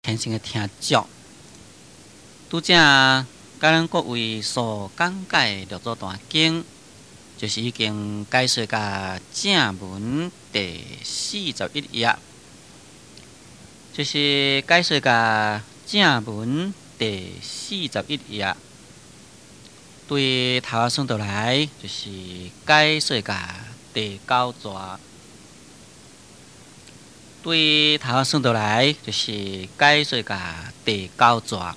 虔诚的听众，拄则甲咱各位所讲解六祖坛经，就是已经解说到正文第41页，就是解说到正文第41页。对头算倒来，就是解说到第9节。对头算倒来，就是解说到第9节，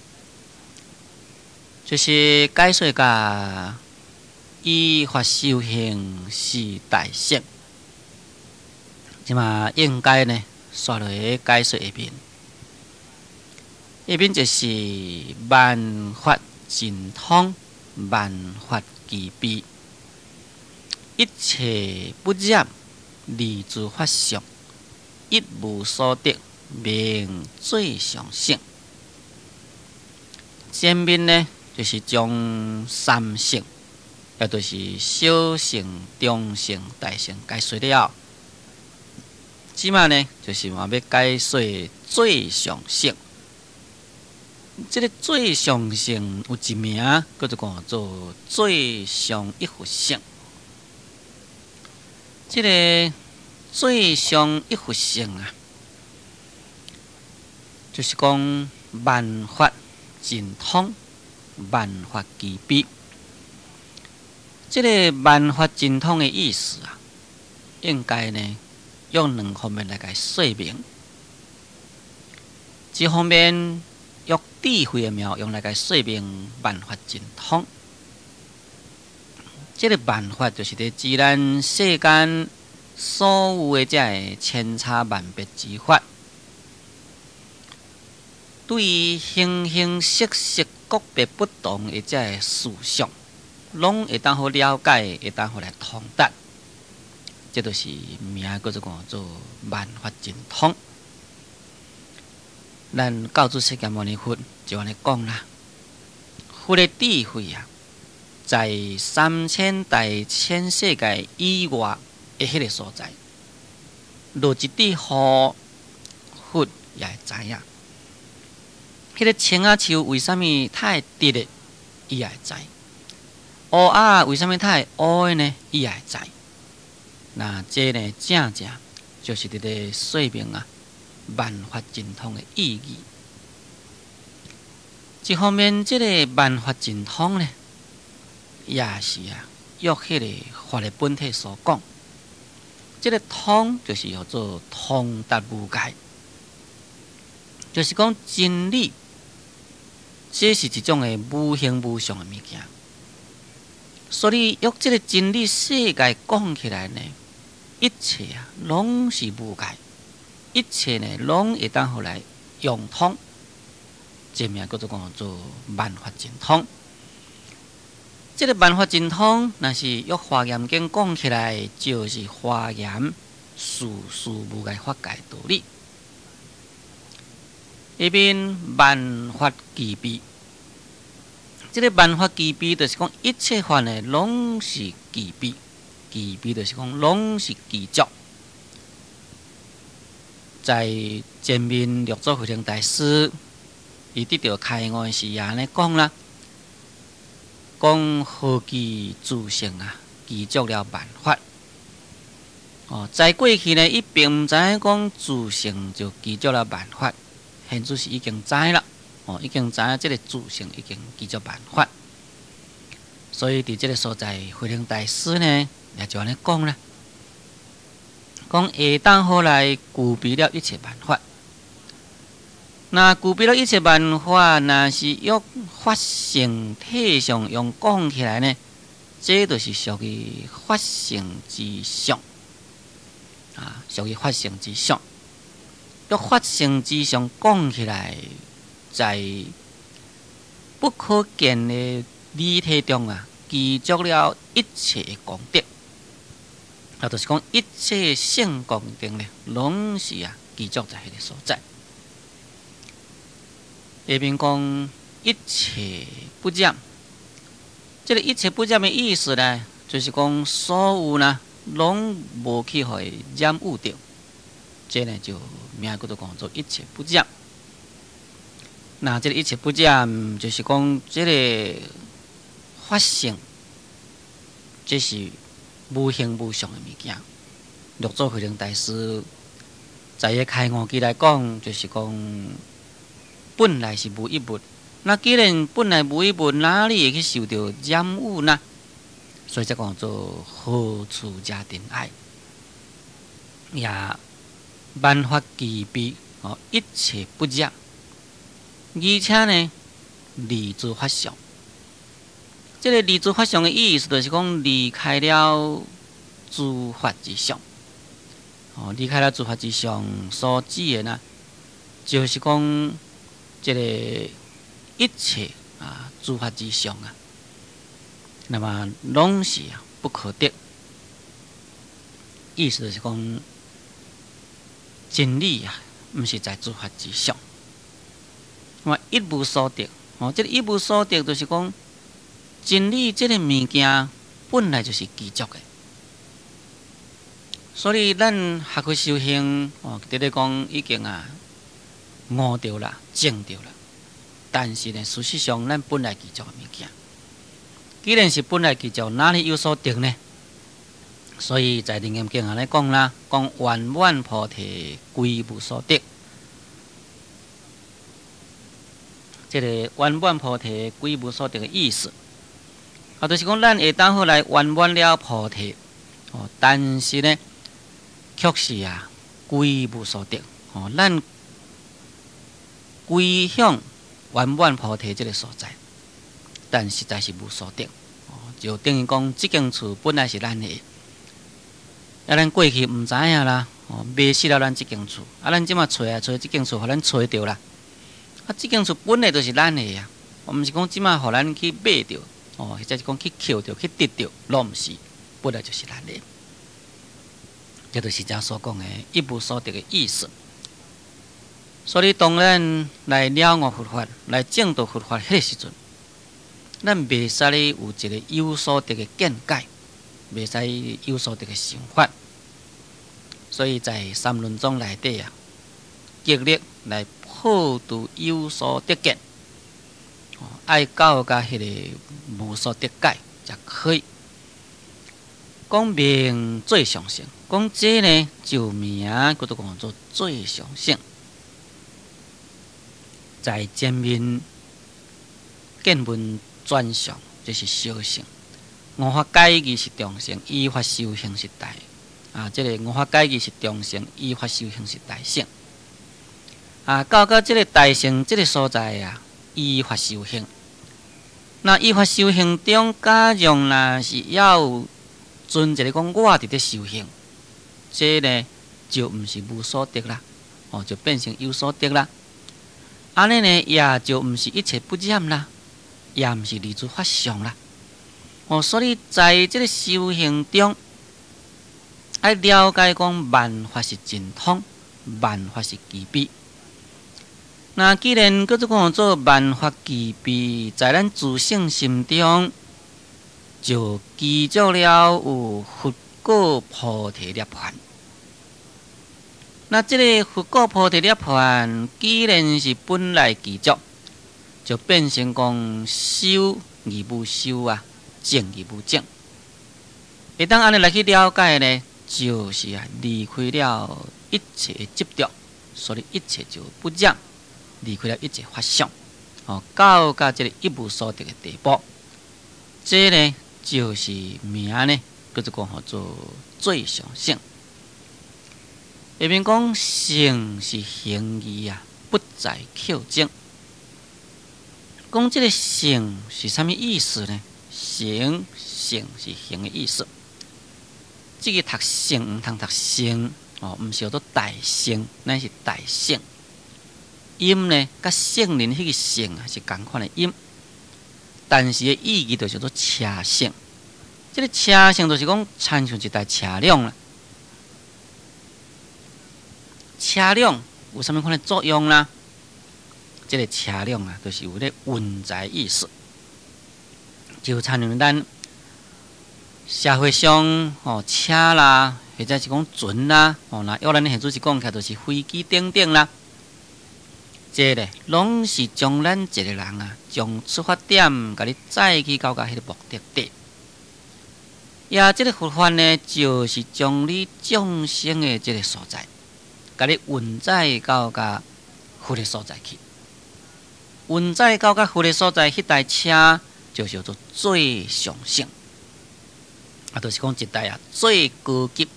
就是解说到依法修行是大圣。即嘛应该呢，刷落去解说下面。下面就是万法尽通，万法齐备，一切不染，立诸法相。一无所得，名最上圣。前面呢，就是将三圣，也就是小圣、中圣、大圣解说了。即马呢，就是我要解说最上圣。这个最上圣有一名，叫做最上一佛圣。这个最上一佛圣啊，就是讲万法尽通，万法齐备。这个万法尽通的意思啊，应该呢用两方面来解说明。一方面用智慧的妙用来解说明万法尽通。这个万法就是在自然世间所有的这个千差万别之法，对于形形色色各别不同的这个事相，拢会当好了解，会当好来通达。这就是名叫做万法尽通。咱教主释迦牟尼佛就安尼讲啦，佛的智慧啊，在3000大千世界以外的迄个所在，落一滴雨，佛也会知影。迄个青仔树为什么它会直的，伊也会知；乌鸦为什么它会乌的呢？伊也会知。那这呢，正就是伫咧说明啊，万法尽通的意义。一方面，这个万法尽通呢，也是啊，约迄个法的本体所讲。这个通就是叫做通达无界，就是讲真理，这是一种的无形无相的物件。所以，用这个真理世界讲起来呢，一切啊，拢是无界，一切呢，拢会当互来用通。这名叫做万法尽通。这个万法尽通，若是用华严经讲起来，就是华严事事无碍法界道理。下面万法齐备，这个万法齐备，就是讲一切法呢，拢是齐备。齐备就是讲拢是具足。在前面六祖慧能大师，伊得到开悟时也安尼讲啦。讲何其自性啊，具足了万法。在过去呢，伊并唔知影讲自性就具足了万法，现在是已经知啦。已经知影这个自性已经具足万法。所以伫这个所在，慧能大师呢，也就安尼讲啦。讲会当好来具备了一切万法。那具备了一切万法，那是用法性体上用讲起来呢，这就是属于法性之上啊，属于法性之上。用法性之上讲起来，在不可见的理体中啊，具足了一切的功德。啊，就是讲一切性功德呢，拢是啊具足在迄个所在。下面讲一切不染，这个一切不染的意思呢，就是讲所有呢，拢无去互染污掉，这呢就名叫做一切不染。那这个一切不减，就是讲这个法性，这是无形无相的物件。六祖慧能大师在个开悟记来讲，就是讲本来是无一物。那既然本来无一物，哪里会去受到染污呢？所以才讲做何处加定爱，也万法俱备，一切不染。而且呢，离诸法相。这个离诸法相的意思，就是讲离开了诸法之相。离开了诸法之相所指的呢，就是讲这个一切诸法之相啊，那么拢是不可得。意思就是讲真理不是在诸法之上。那么一无所得，这个一无所得就是讲真理这个物件本来就是具足的。所以咱学去修行，直咧讲已经悟着啦、证着啦。但是呢，事实上咱本来具足的物件，既然是本来具足，哪里有所得呢？所以在《楞严经》下咧讲啦，讲圆满菩提归无所得。这个圆满菩提归无所得的意思，就是讲咱会当好来圆满了菩提，但是呢，却是归无所得。咱归向圆满菩提这个所在，但实在是无所得。就等于讲，这间厝本来是咱的，咱过去唔知影啦，迷失了咱这间厝，咱即马找这间厝，互咱找着啦。这间厝本来就是咱的呀，唔是讲即马互咱去买着，或者是讲去捡着、去得着，拢唔是，本来就是咱的。这就是咱所讲的一无所得的意思。所以，当咱来了悟佛法、来证道佛法迄个时阵，咱袂使咧有一个有所得的见解，袂使有所得的想法。所以在三论宗内底极力来破除有所得见，爱到甲迄个无所得解才可以。讲明最上性，讲这呢就名叫做讲做最上性。在前面见闻转上，这是小性；五法解义是中性，依法修行是大。这个五法解义是中性，依法修行是大性。到这个大性这个所在依法修行。那依法修行中，加上若是要存一个讲我伫咧修行，这呢就唔是无所得啦，就变成有所得啦。安尼呢，也就唔是一切不染啦，也唔是离诸法相啦。所以在这个修行中，要了解讲万法是真通，万法是具备。那既然叫做讲做万法具备，在咱自性心中，就具足了有佛果菩提涅槃。那这个佛果菩提涅槃，既然是本来具足，就变成讲修而无修证而无证。一旦安尼来去了解呢，就是离开了一切执着，所以一切就不染，离开了一切法相，到达这个一无所得的地步。这呢就是名呢，叫做讲做最上性。下面讲性是行义不在口证。讲这个性是什么意思呢？性是行的意思。这个读性唔通读性，唔是叫做大性，乃是大性。音呢，甲圣人迄个性是同款的音，但是的意义就叫做车性。这个车性就是讲参像一台车辆啦。车辆有什么款的作用啦？这个车辆就是有咧运载意思，就参像咱社会上车啦，或者是讲船啦，那要咱现主是讲起来就是飞机等等啦。这咧，拢是将咱一个人啊，从出发点，甲你载去到迄个目的地。也即个佛法呢，就是将你众生的即个所在，甲你运载到佛的所在去。运载到佛的所在，迄台车就叫做最上乘，就是讲一台最高级、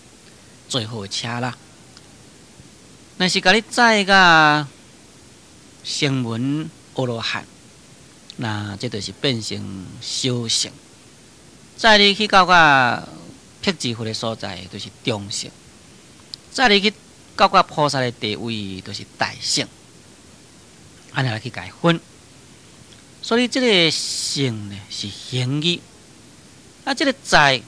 最好的车啦。若是甲你载到声闻阿罗汉，那这就是变成小乘。再你去到辟支佛的所在，就是中乘；再你去到菩萨的地位，就是大乘。安尼来去解分。所以这个乘呢是形义，这个在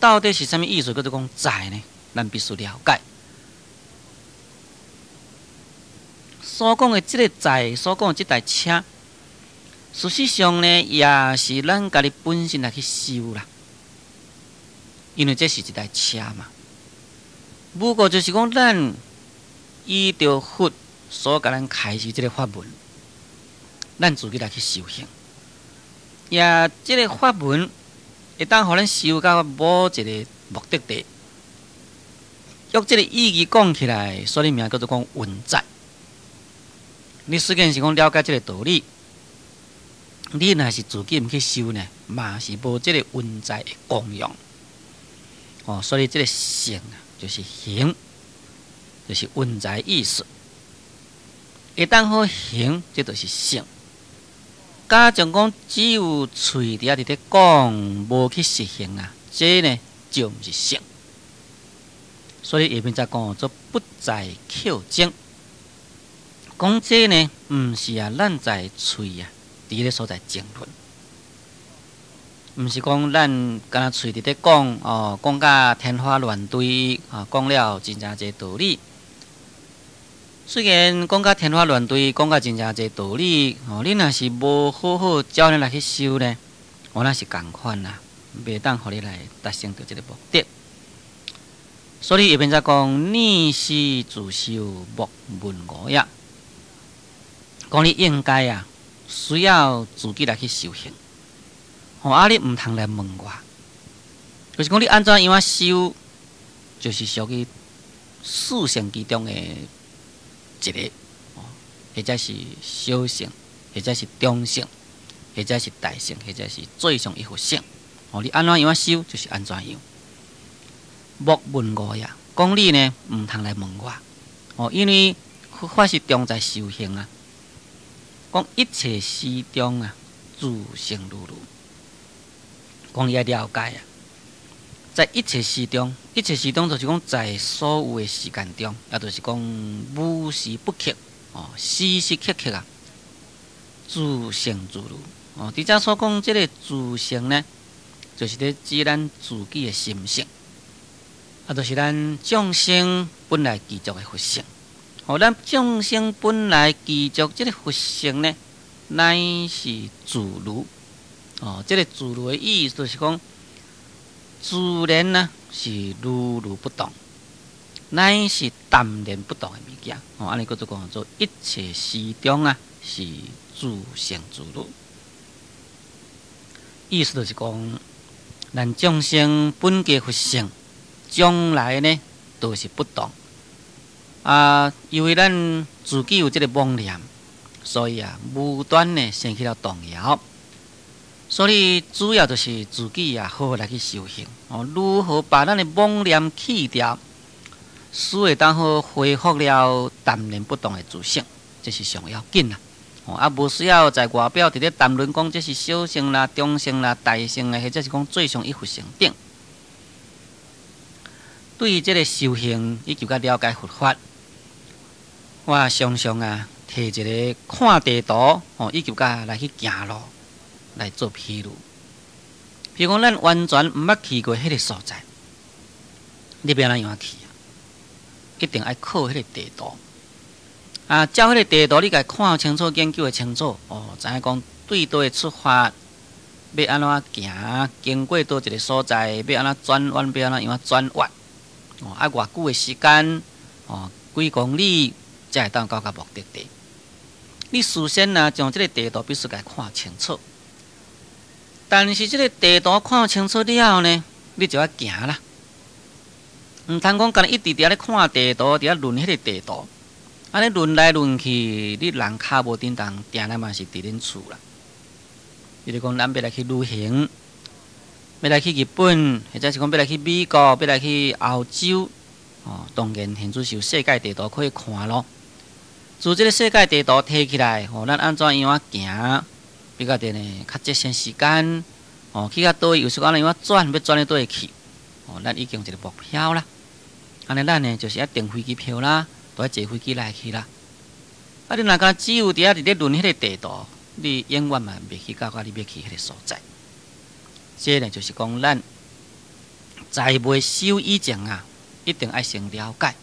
到底是啥物意思？叫做讲在呢？咱必须了解。所讲的这个在，所讲的这台车，事实上呢，也是咱家己本身来去修啦。因为这是一台车嘛。不过就是讲，咱依照佛所甲咱开示这个法门，咱自己来去修行。也这个法门会当互咱修到某一个目的地。用这个意义讲起来，所以名叫做讲运载。你虽然是讲了解这个道理，你若是自己毋去修呢，嘛是无这个运载的功用。所以这个乘啊，就是行，就是运载意思。一旦好行，这就是乘。加上讲只有喙伫咧讲，无去实行啊，这呢就毋是乘。所以下面再讲做不在口经，讲这呢，毋是咱在喙伫咧所在争论。毋是讲咱敢若喙伫咧讲讲甲天花乱坠讲了真正侪道理。虽然讲甲天花乱坠，讲甲真正侪道理，你若是无好好照你来去修呢，那是共款啦，袂当互你来达成到这个目的。所以下面再讲逆师自修莫问我也，讲你应该需要自己来去修行。你毋通来问我，就是讲你安怎样修，就是属于四乘其中的一个，或者是小乘，或者是中乘，或者是大乘，或者是最上一佛乘。你安怎样修，就是安怎样。莫问我呀，讲你呢毋通来问我，因为法是重在修行啊。讲一切时中自性如如。讲你要了解在一切时中，一切时中就是讲在所有的时间中，也就是讲无时不刻，时时刻刻自性自如。伫遮所讲这个自性呢，就是咧指咱自己的心性，就是咱众生本来具足的佛性。咱众生本来具足这个佛性呢，乃是自如。这个自如的意思就是讲，自然是如如不动，乃是淡然不动的物件。安尼叫做讲做一切时中是自性自如。意思就是讲，咱众生本具佛性，将来呢都是不动。因为咱自己有这个妄念，所以无端呢生起了动摇。所以主要就是自己好好来去修行，如何把咱的妄念去掉，使会当好恢复了淡然不动的自性，这是上要紧啦。无需要在外表伫咧谈论讲这是小乘啦、中乘啦、大乘啦，或者是讲最上一佛乘等。对于这个修行以及了解佛法，我常常摕一个看地图，以及来去行路。来做披露，譬如讲，咱完全毋捌去过迄个所在，你要安怎样去一定爱靠迄个地图。照迄个地图，你甲看清楚、研究会清楚，知影讲对倒会出发，要安怎行，经过倒一个所在，要安怎转弯，要安怎样转弯，偌久的时间，几公里才会当到目的地。你事先将这个地图必须甲看清楚。但是这个地图看清楚了后呢，你就要行啦。毋通讲，干一直伫咧看地图，伫咧论迄个地图，安尼论来论去，你人骹无叮当，定来嘛是伫恁厝啦。比如讲，咱要来去旅行，要来去日本，或者是讲要来去美国，要来去欧洲，当然现在是有世界地图可以看咯。自这个世界地图摕起来，咱安怎样行，比较呢较节省时间，去到倒位，有时安怎样转，要转到倒位去，咱已经有一个目标啦。安尼咱呢就是要订飞机票啦，都要坐飞机来去啦。啊，你若讲只有伫咧论迄个地图，你永远嘛袂去到你要去迄个所在。这呢就是讲，咱在未修以前一定要先了解，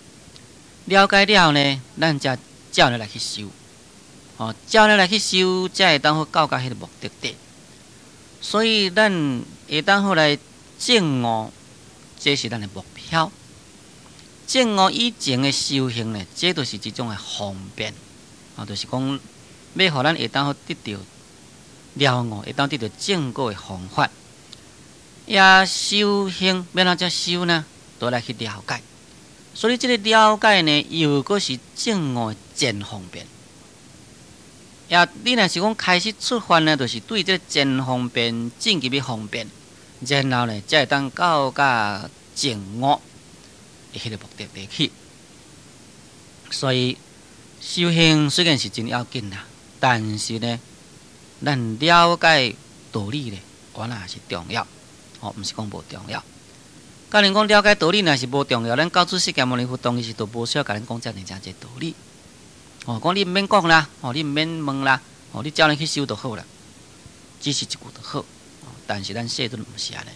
了解了呢，咱才照你来去修。照你来去修，才会当好到达迄个目的地。所以咱会当好来证悟，这是咱的目标。证悟以前的修行呢，这都是一种的方便，就是讲要互咱会当好得到了悟，会当得到正果的方法。也修行要哪只修呢？都来去了解。所以这个了解呢，又个是正悟的真方便。也你若是讲开始出发呢，就是对这个真方便进入的方便，然后呢，才会当到达正悟。迄个目的地去，所以修行虽然是真要紧啦，但是呢，咱了解道理呢，原来也是重要，毋是讲无重要。假如讲了解道理若是无重要，咱教主释迦牟尼佛当时是都无需要甲咱讲遮尔正这道理。讲你毋免讲啦，你毋免问啦，你照咱去修就好啦，只是一句就好。但是咱世尊毋是安尼。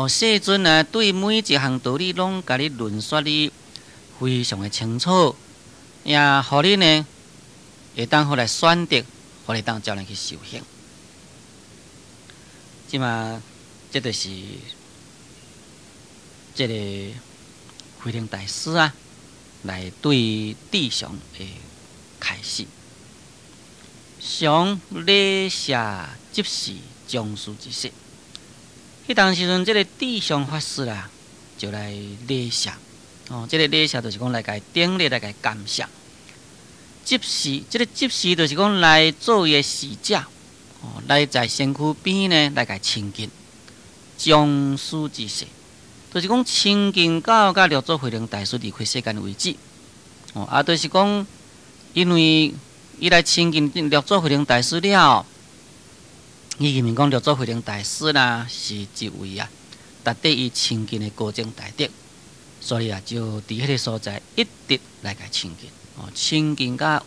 世尊呢，对每一项道理拢甲你论说你非常的清楚，也互你呢会当好来选择，互你当照咱去修行。即嘛，这就是这个慧能大师来对弟兄的开示。常礼舍即是将士之事。迄当时阵，这个地上法师就来礼舍。这个礼舍就是讲来甲顶礼，来甲感谢。执事，这个执事就是讲来做伊的使者，来在身躯边呢，来甲亲近。将士之事，就是讲亲近到甲六祖慧能大师离开世间为止。就是讲，因为伊来亲近六祖慧能大师了。伊认为讲六祖慧能大师是一位值得伊亲近的高僧大德，所以就伫迄个所在一直来甲亲近，亲近甲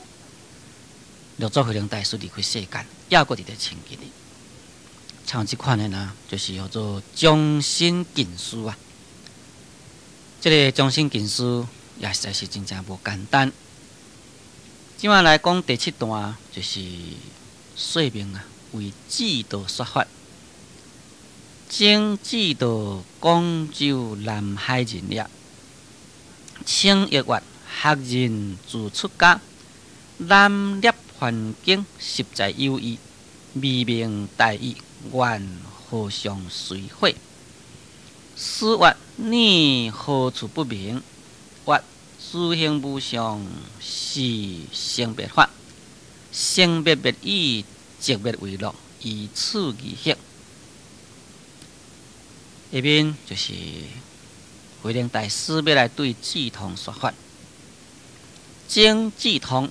六祖慧能大师离开世间，也搁伫咧亲近哩。像即款的就是叫做终身近事这个终身近事也实在是真正无简单。今晚来讲第7段，就是说明为智道说法，经智道广州南海人也，清月月学人自出家，南涅环境实在有异，微明大义，愿何相随会？此曰你何处不明？曰诸行无常，是生别法，生别别义。寂灭为乐，以此而行。下面就是慧能大师要来对智通说法。经智通，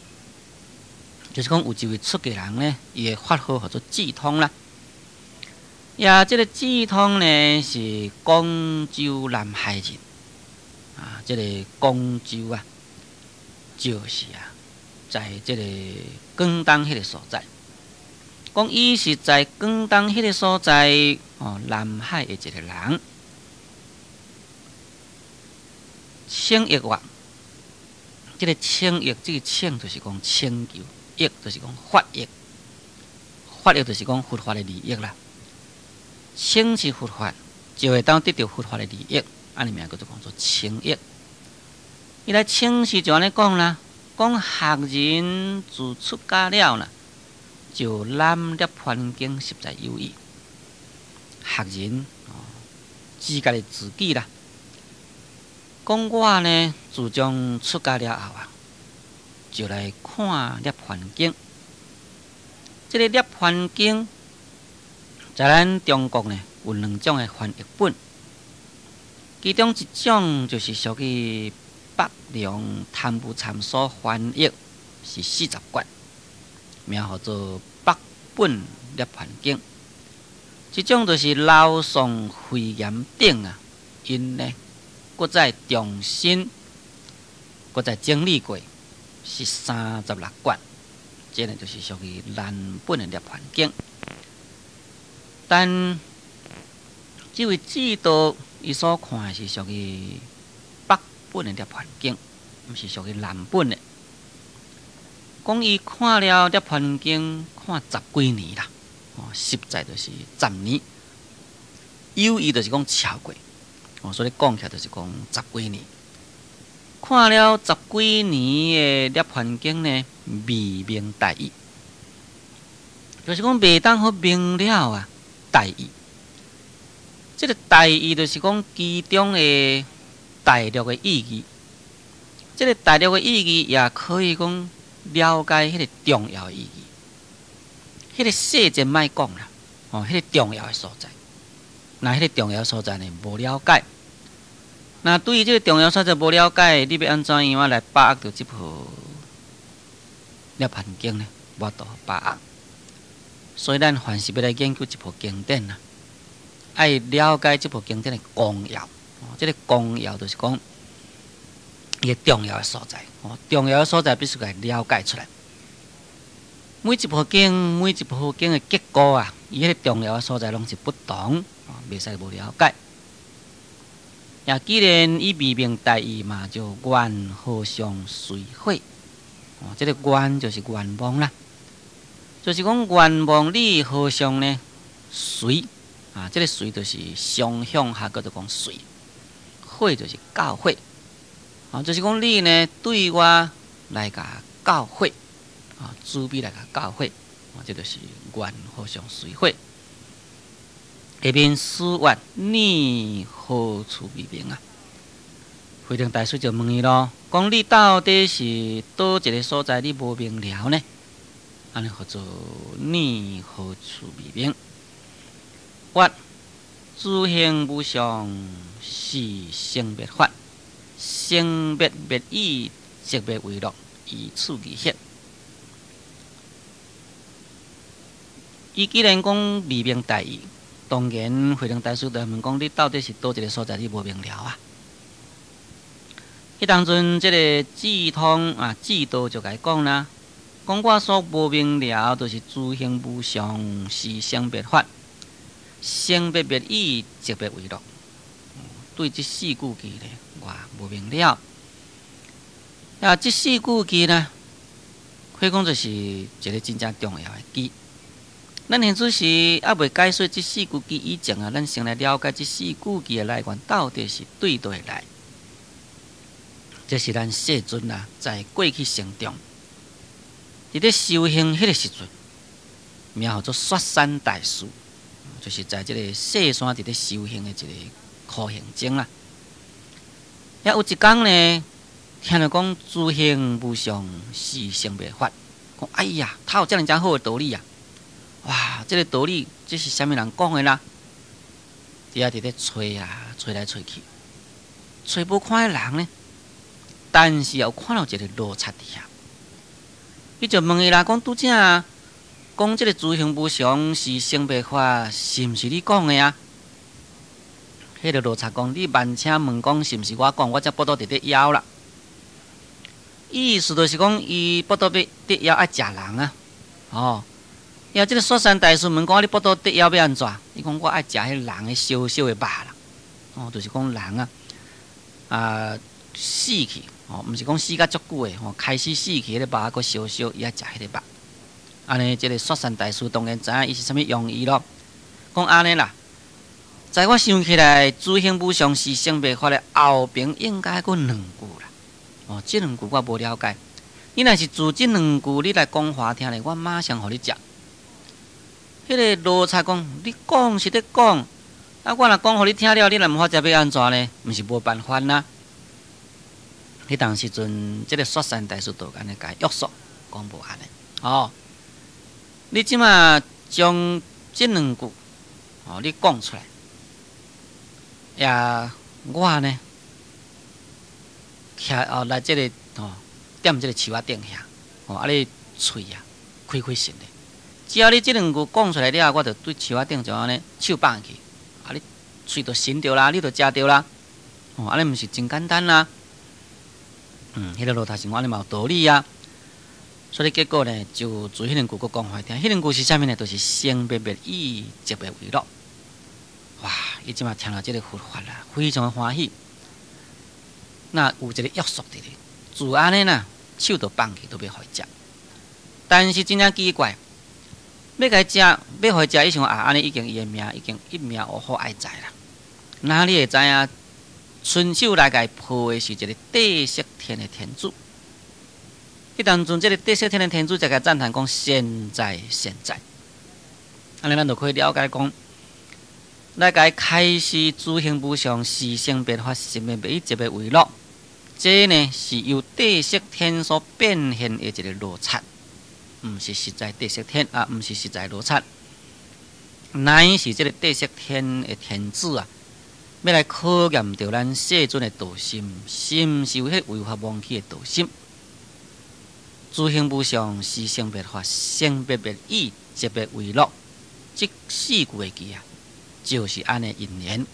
就是讲有一位出家人呢，伊的法号叫做智通啦。这个智通呢是广州南海人这个广州就是在这个广东迄个所在。讲伊是在广东迄个所在南海的一个人，清月月，这个清月，这个清就是讲清求，月就是讲法益，法益就是讲佛法的利益啦。清是佛法，就会当得到佛法的利益，安尼名叫做讲做清益。伊来清是就安尼讲啦，讲学人自出家了呢，就揽涅槃经实在有益。学人自家的自己啦，讲我呢自从出家了后啊，就来看涅槃经。这个涅槃经在咱中国呢有2种的翻译本，其中一种就是属于北凉贪部参所翻译，是40卷，名叫做北本涅槃经。这种就是老宋慧严等啊，因呢，搁再重新，搁再整理过，是36卷。这呢就是属于南本的涅槃经。但这位指导伊所看的是属于北本的涅槃经，毋是属于南本的。讲伊看了涅槃经，看10几年啦。实在就是10年，有意就是讲超过，所以讲起来就是讲10几年。看了10几年的涅槃经呢，未明大义，就是讲未当好明了啊大义。这个大义就是讲其中的大略的意义，这个大略的意义也可以讲了解迄个重要的意义。迄个细节莫讲啦，迄个重要的所在，那迄个重要所在呢无了解，那对于这个重要所在无了解，你要安怎样来把握到这部涅槃经呢？无度把握。所以咱凡是要来研究这部经典啊，爱了解这部经典的纲要。这个纲要就是讲伊个重要的所在，重要的所在必须来了解出来。每一部经的结果啊，伊迄个重要的所在拢是不同，袂使无了解。也既然伊未明大义嘛，就愿好相随会。这个愿就是愿望啦，就是讲愿望你好相呢随啊，这个随就是双向下，叫做讲随。会就是教诲，就是讲你呢对我来甲教诲。主笔来甲教诲，这就是愿好相随会。下面书愿你何处未明啊？慧能大师就问伊咯，讲你到底是倒一个所在你无明了呢？安尼叫做你何处未明？我自行无相，是生灭法，生灭灭意，即灭为乐，以此而现。伊既然讲未明大义，当然慧能大师就问讲：你到底是倒一个所在你无明了啊？迄当阵，这个智通啊，智道就甲伊讲啦，讲我所无明了，就是自行无相，是生灭法，生灭灭意，即灭为乐。对这4句句呢，我无明了。这4句句呢，可以讲就是一个真正重要的句。咱现在是还未解说这4句句以前啊，咱先来了解这4句句的来源到底是对倒来。这是咱世尊啊，在过去生中，伫咧修行迄个时阵，名叫做雪山大师，就是在这个雪山伫咧修行的一个苦行僧啦。也有一天呢，听到讲自行无相，是生灭法，讲哎呀，他有这样讲好的道理啊！哇，这个道理，这是啥物人讲的啦？伫咧吹啊，吹来吹去，吹无看的人呢，但是有看到一个落差伫遐。伊就问伊啦，讲拄则讲这个自行无常是生灭法，是毋是你讲的啊？迄个落差讲，你万请问讲是毋是我讲，我才报道伫咧枵啦。意思就是讲，伊报道要得枵爱食人啊，要这个雪山大师问讲，你报道得枵要安怎？伊讲我爱食迄人的烧烧的肉啦，就是讲人死去，毋是讲死甲足久的，开始死去迄个肉个烧烧，伊爱食迄个肉。安尼，这个雪山大师当然知影伊是啥物用意咯。讲安尼啦，在我想起来，自行无常是生灭法的后边应该佫2句啦。这2句我无了解。你若是自即两句你来讲话听咧，我马上互你食。迄个罗刹讲，你讲是咧讲，啊，我若讲互你听了，你若毋好食要安怎呢？毋是无办法啦。迄当时阵，即个雪山大师就安尼甲伊约束，讲无安尼。哦，你即马将即两句，哦，你讲出来，呀，我呢，徛来即个踮即个树仔顶遐，啊，你喙啊，开心咧。只要你即两句讲出来了，我就对树仔顶就安尼手放去，啊，你喙就伸着啦，你就食着啦，安尼毋是真简单啦。迄个罗刹神话安尼嘛有道理啊。所以结果呢，就自迄两句讲互听。迄两句是啥物呢？就是生灭灭以即灭为乐。哇！伊即马听到即个佛法啦，非常欢喜。那有一个约束伫咧，自安尼呐，手就放去，都要互伊食。但是真正奇怪，要甲伊食，要互伊食，伊想安尼已经伊的命已经一命无好爱在啦。哪里会知影？伸手来甲伊抱的是一个地色天的天主。迄当阵，即个地色天的天主才甲赞叹讲：现在，现在。安尼咱就可以了解讲，来甲伊开示诸行无常，是生别法，生灭灭以即灭为乐。这呢是由地色天所变现的一个罗刹，毋是实在地色天啊，毋是实在罗刹，乃是即个地色天的天子啊。要来考验着咱世尊的道心，是毋是有迄违法忘弃的道心？诸行无常，是生灭法，生灭灭以即灭为乐。这四句的字啊，就是安尼因缘。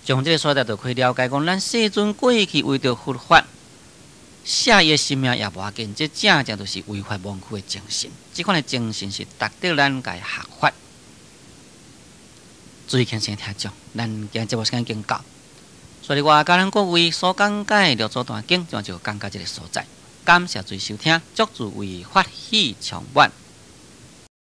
从这个所在就可以了解讲，咱世尊过去为着佛法，写伊的生命也无要紧，这正正就是违法忘弃的精神。这款的精神是值得咱家学法。注意听声听众，咱今节目时间已经到，所以我甲咱各位所讲解六祖坛经，就讲到这个所在。感谢注意收听，祝诸位法喜充满。